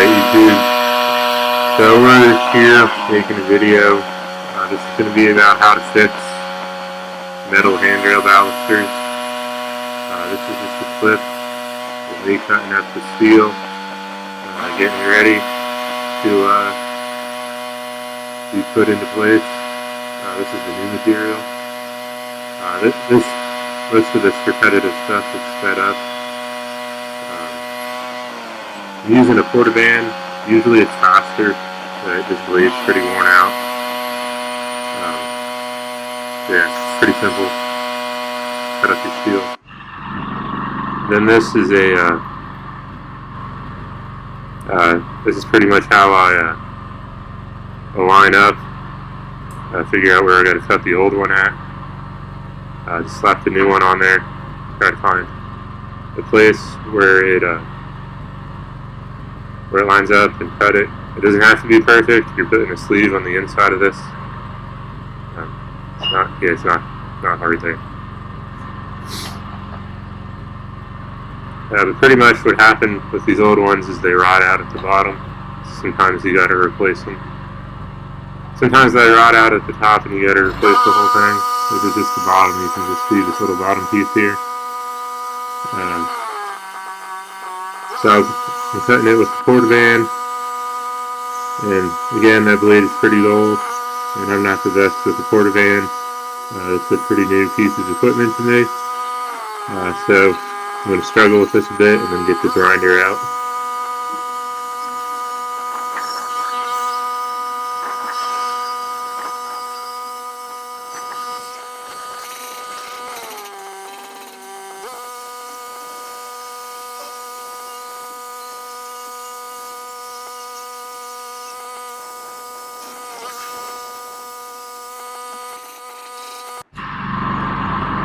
Alright, YouTube. So we're here making a video. This is going to be about how to fix metal handrail balusters. This is just a clip of me cutting up the steel, getting ready to be put into place. This is the new material. Most of this repetitive stuff is sped up. I'm using a portaband. Usually it's faster, but this blade's pretty worn out. Yeah, it's pretty simple. Cut up your steel. Then this is this is pretty much how I line up. Figure out where I got to cut the old one at. Just slap the new one on there. Try to find the place where it lines up and cut it. It doesn't have to be perfect. You're putting a sleeve on the inside of this. It's not hard there. But pretty much what happened with these old ones is they rot out at the bottom. Sometimes you got to replace them. Sometimes they rot out at the top and you got to replace the whole thing. This is just the bottom. You can just see this little bottom piece here. So I'm cutting it with the portaband, and again that blade is pretty old, and I'm not the best with the portaband. It's a pretty new piece of equipment to me, so I'm going to struggle with this a bit and then get the grinder out.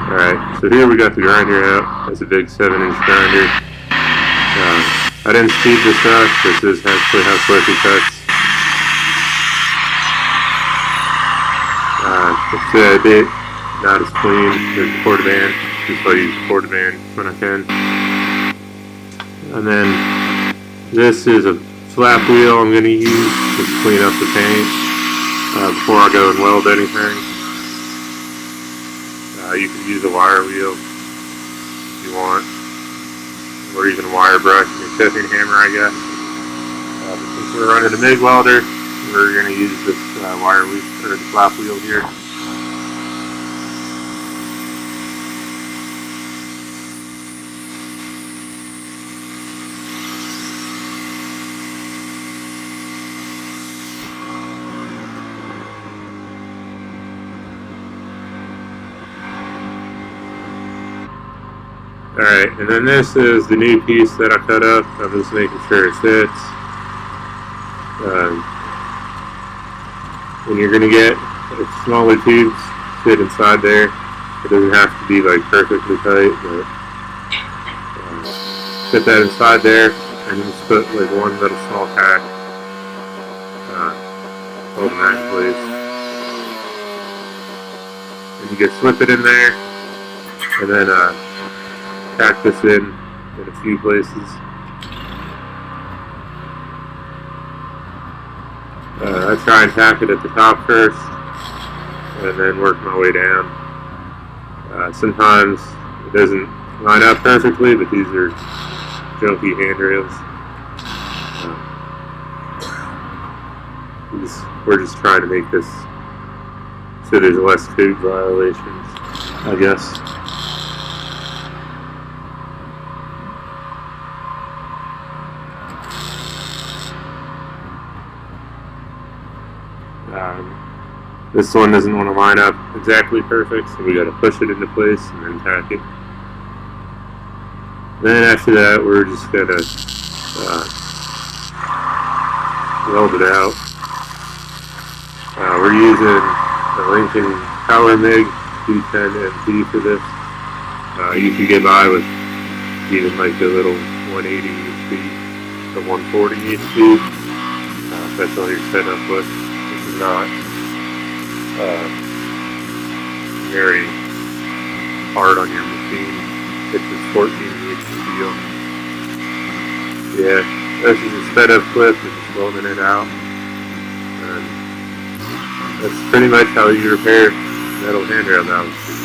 Alright, so here we got the grinder out. That's a big 7-inch grinder. I didn't speed this up. This is actually how quick it cuts. It's a bit not as clean as the portaband. Just I use the portaband when I can. And then this is a flap wheel I'm going to use to clean up the paint before I go and weld anything. You can use a wire wheel if you want, or even a wire brush and a tipping hammer, I guess. But since we're running a MIG welder, we're going to use this wire wheel, or the flap wheel here. Alright, and then this is the new piece that I cut up. I'm just making sure it fits. When you're going to get smaller tubes fit inside there, it doesn't have to be like perfectly tight, but fit that inside there, and just put like one little small tack holding that in place. And you can slip it in there, and then tack this in a few places. I try and tack it at the top first, and then work my way down. Sometimes it doesn't line up perfectly, but these are junky handrails. We're just trying to make this so there's less code violations, I guess. This one doesn't want to line up exactly perfect, so we got to push it into place and then tack it. Then after that, we're just going to weld it out. We're using the Lincoln Power MIG D10MT for this. You can get by with even like the little 180 HP or 140 HP. If that's all you're set up with. This is not very hard on your machine. It's a 14 inch steel. Yeah, This is a sped up clip and just welding it out. And that's pretty much how you repair metal handrail baluster.